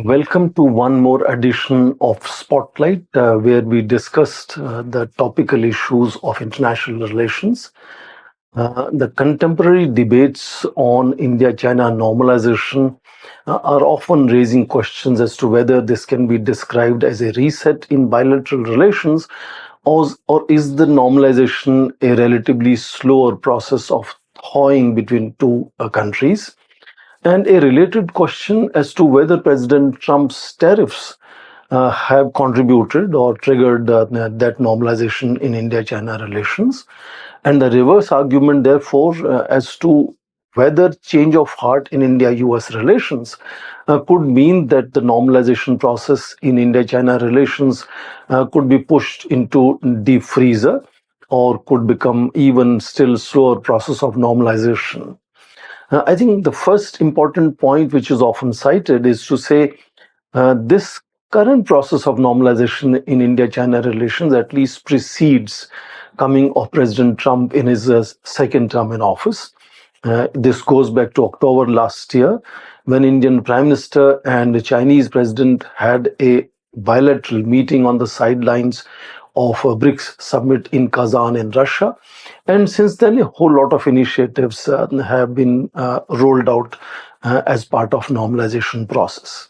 Welcome to one more edition of Spotlight, where we discussed the topical issues of international relations. The contemporary debates on India China normalization are often raising questions as to whether this can be described as a reset in bilateral relations, or is the normalization a relatively slower process of thawing between two countries? And a related question as to whether President Trump's tariffs have contributed or triggered that normalization in India China relations. And the reverse argument, therefore, as to whether change of heart in India US relations could mean that the normalization process in India China relations could be pushed into deep freezer or could become even still slower process of normalization. I think the first important point, which is often cited, is to say this current process of normalization in India China relations at least precedes coming of President Trump in his second term in office. This goes back to October last year, when Indian Prime Minister and the Chinese President had a bilateral meeting on the sidelines of a BRICS summit in Kazan in Russia. And since then, a whole lot of initiatives have been rolled out as part of normalization process.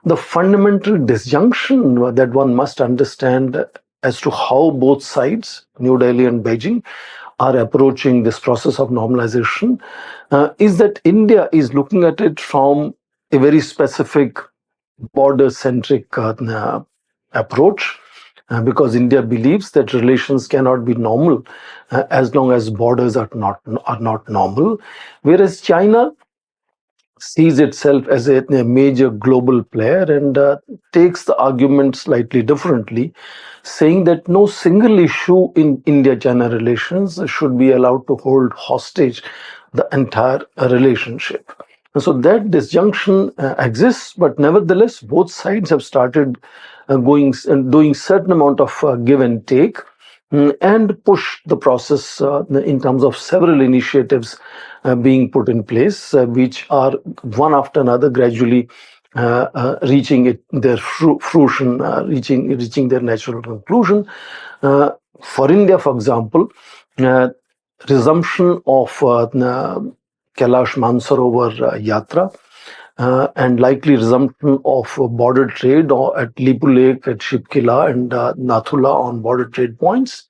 The fundamental disjunction that one must understand as to how both sides, New Delhi and Beijing, are approaching this process of normalization is that India is looking at it from a very specific border-centric approach, because India believes that relations cannot be normal as long as borders are not normal, whereas China sees itself as a major global player and takes the argument slightly differently, saying that no single issue in India-China relations should be allowed to hold hostage the entire relationship. And so that disjunction exists, but nevertheless, both sides have started doing certain amount of give and take, and push the process in terms of several initiatives being put in place, which are one after another gradually reaching their fruition, reaching their natural conclusion. For India, for example, resumption of Kailash Mansarovar Yatra, and likely resumption of border trade at Lipu Lake, at Shipkila, and Nathula on border trade points,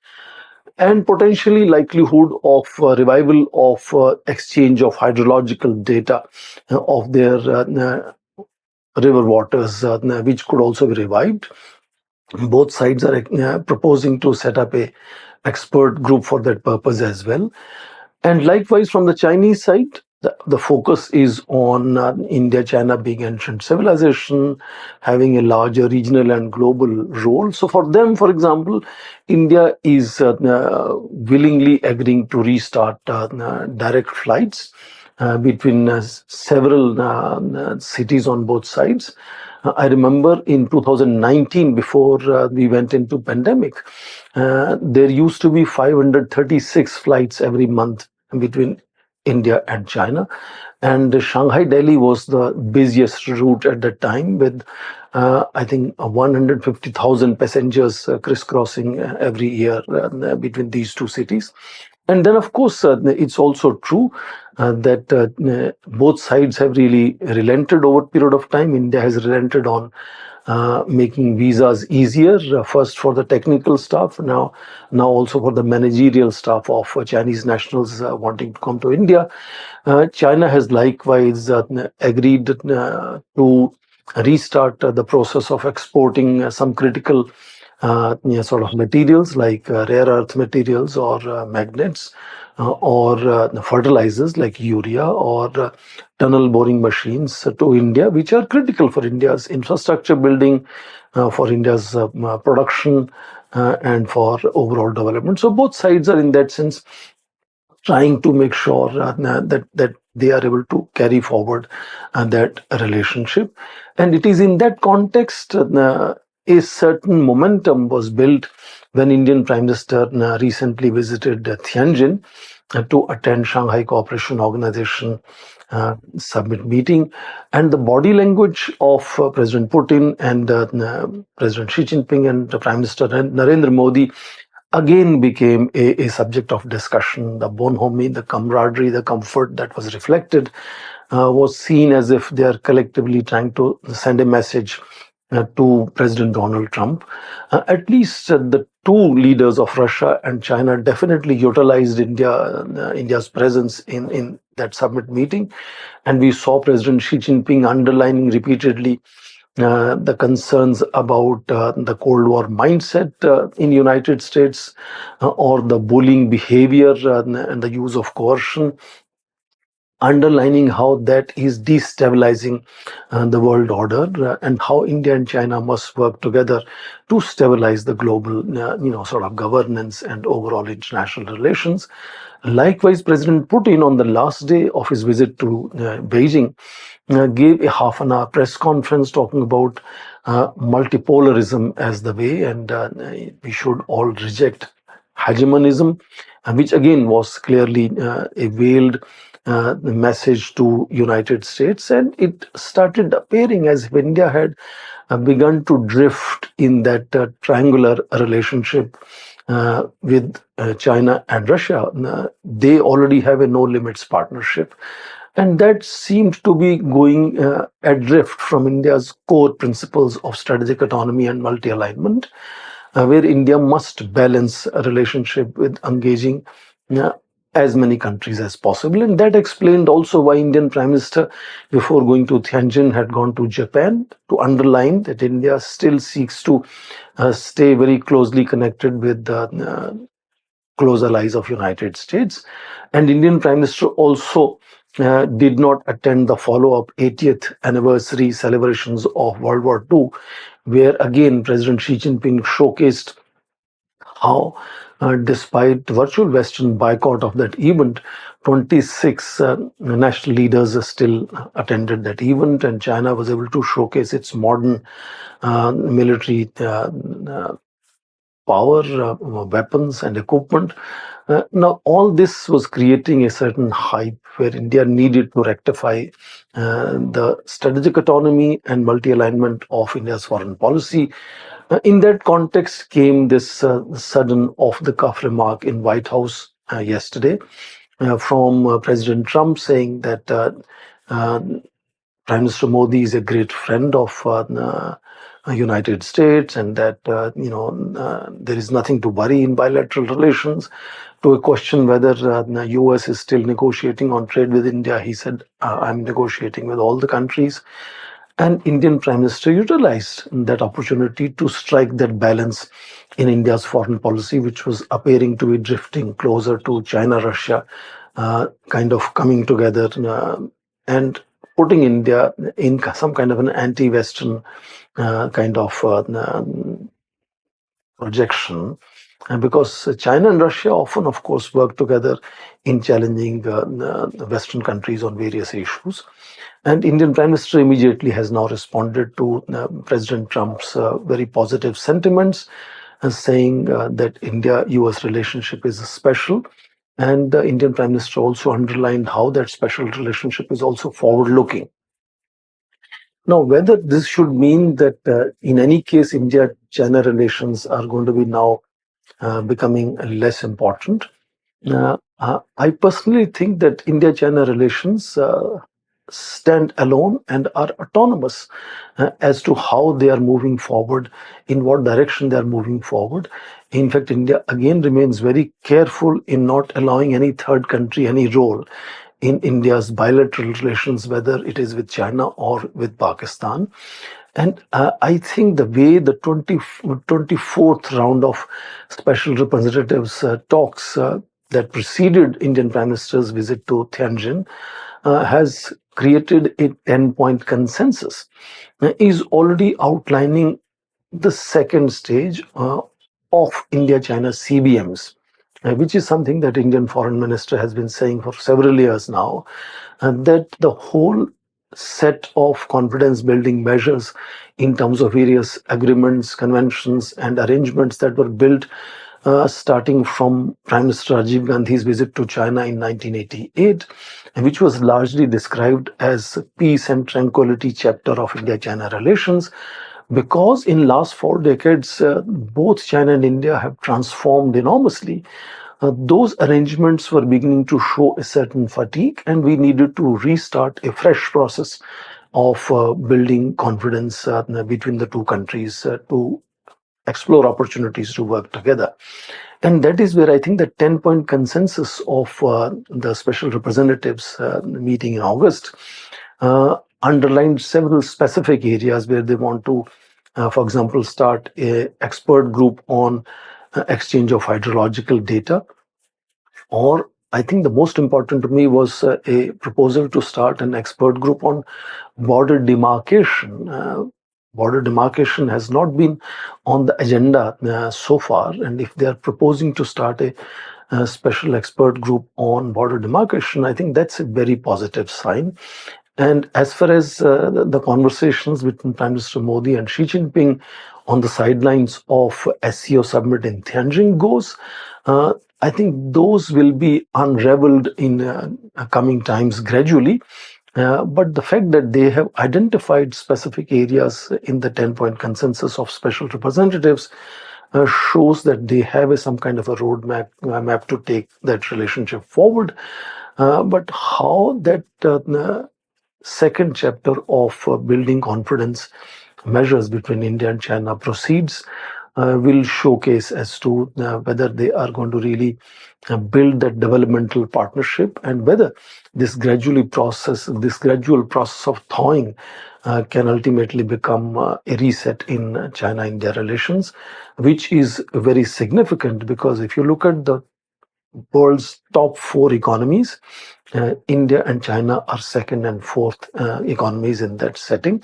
and potentially likelihood of revival of exchange of hydrological data of their river waters, which could also be revived. Both sides are proposing to set up a expert group for that purpose as well. And likewise, from the Chinese side, the focus is on India-China being ancient civilization, having a larger regional and global role. So for them, for example, India is willingly agreeing to restart direct flights between several cities on both sides. I remember in 2019, before we went into pandemic, there used to be 536 flights every month between India and China. And Shanghai Delhi was the busiest route at that time, with I think 150,000 passengers crisscrossing every year between these two cities. And then, of course, it's also true that both sides have really relented over a period of time. India has relented on making visas easier, first for the technical staff, now also for the managerial staff of Chinese nationals wanting to come to India. China has likewise agreed to restart the process of exporting some critical sort of materials like rare earth materials or magnets, or fertilizers like urea, or tunnel boring machines to India, which are critical for India's infrastructure building, for India's production, and for overall development. So both sides are in that sense trying to make sure that they are able to carry forward that relationship. And it is in that context a certain momentum was built when Indian Prime Minister recently visited Tianjin to attend Shanghai Cooperation Organization summit meeting, and the body language of President Putin and President Xi Jinping and Prime Minister Narendra Modi again became a subject of discussion. The bonhomie, the camaraderie, the comfort that was reflected was seen as if they are collectively trying to send a message to President Donald Trump. At least the two leaders of Russia and China definitely utilized India's presence in that summit meeting. And we saw President Xi Jinping underlining repeatedly the concerns about the Cold War mindset in United States, or the bullying behavior and the use of coercion, underlining how that is destabilizing the world order, and how India and China must work together to stabilize the global, sort of governance and overall international relations. Likewise, President Putin, on the last day of his visit to Beijing, gave a half an hour press conference talking about multipolarism as the way, and we should all reject hegemonism, which again was clearly a veiled message to United States, and it started appearing as if India had begun to drift in that triangular relationship with China and Russia. They already have a no limits partnership, and that seemed to be going adrift from India's core principles of strategic autonomy and multi alignment, where India must balance a relationship with engaging uh, as many countries as possible. And that explained also why Indian Prime Minister, before going to Tianjin, had gone to Japan to underline that India still seeks to stay very closely connected with the close allies of United States. And Indian Prime Minister also did not attend the follow-up 80th anniversary celebrations of World War II, where again President Xi Jinping showcased how, despite virtual Western boycott of that event, 26 national leaders still attended that event, and China was able to showcase its modern military power, weapons, and equipment. Now, all this was creating a certain hype where India needed to rectify the strategic autonomy and multi alignment of India's foreign policy. In that context came this sudden off the cuff remark in White House yesterday from President Trump, saying that uh, Prime Minister Modi is a great friend of United States, and that there is nothing to worry in bilateral relations. To a question whether the US is still negotiating on trade with India, he said, "I'm negotiating with all the countries." And Indian Prime Minister utilized that opportunity to strike that balance in India's foreign policy, which was appearing to be drifting closer to China, Russia, kind of coming together and putting India in some kind of an anti-Western kind of projection. And because China and Russia often, of course, work together in challenging Western countries on various issues. And Indian Prime Minister immediately has now responded to President Trump's very positive sentiments, saying that India-US relationship is special. And the Indian Prime Minister also underlined how that special relationship is also forward-looking. Now, whether this should mean that in any case, India-China relations are going to be now becoming less important, I personally think that India-China relations stand alone and are autonomous as to how they are moving forward, in what direction they are moving forward. In fact, India again remains very careful in not allowing any third country any role in India's bilateral relations, whether it is with China or with Pakistan. And I think the way the 24th round of special representatives talks that preceded Indian Prime Minister's visit to Tianjin has created a 10-point consensus, is already outlining the second stage of India-China CBMs, which is something that Indian Foreign Minister has been saying for several years now, that the whole set of confidence building measures in terms of various agreements, conventions, and arrangements that were built starting from Prime Minister Rajiv Gandhi's visit to China in 1988, which was largely described as peace and tranquility chapter of India-China relations, because in last 4 decades, both China and India have transformed enormously. Those arrangements were beginning to show a certain fatigue, and we needed to restart a fresh process of building confidence between the two countries to explore opportunities to work together. And that is where I think the 10-point consensus of the special representatives meeting in August underlined several specific areas where they want to, for example, start a expert group on exchange of hydrological data. Or I think the most important to me was a proposal to start an expert group on border demarcation. Border demarcation has not been on the agenda so far, and if they are proposing to start a special expert group on border demarcation, I think that's a very positive sign. And as far as the conversations between Prime Minister Modi and Xi Jinping on the sidelines of SCO summit in Tianjin goes, I think those will be unraveled in coming times gradually. But the fact that they have identified specific areas in the 10-point consensus of special representatives shows that they have some kind of a roadmap map to take that relationship forward. But how that second chapter of building confidence measures between India and China proceeds will showcase as to whether they are going to really build that developmental partnership, and whether this gradual process of thawing can ultimately become a reset in China-India relations, which is very significant because if you look at the world's top four economies, India and China are second and fourth economies in that setting.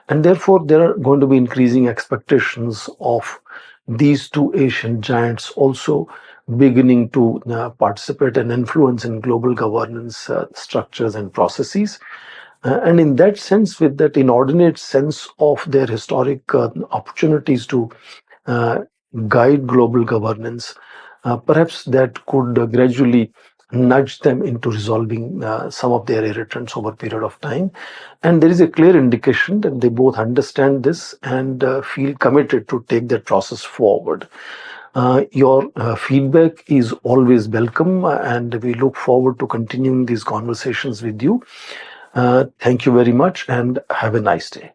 And therefore, there are going to be increasing expectations of these two Asian giants also beginning to participate and influence in global governance structures and processes. And in that sense, with that inordinate sense of their historic opportunities to uh, guide global governance, perhaps that could gradually nudge them into resolving some of their irritants over a period of time. And there is a clear indication that they both understand this and feel committed to take that process forward. Your feedback is always welcome, and we look forward to continuing these conversations with you. Thank you very much, and have a nice day.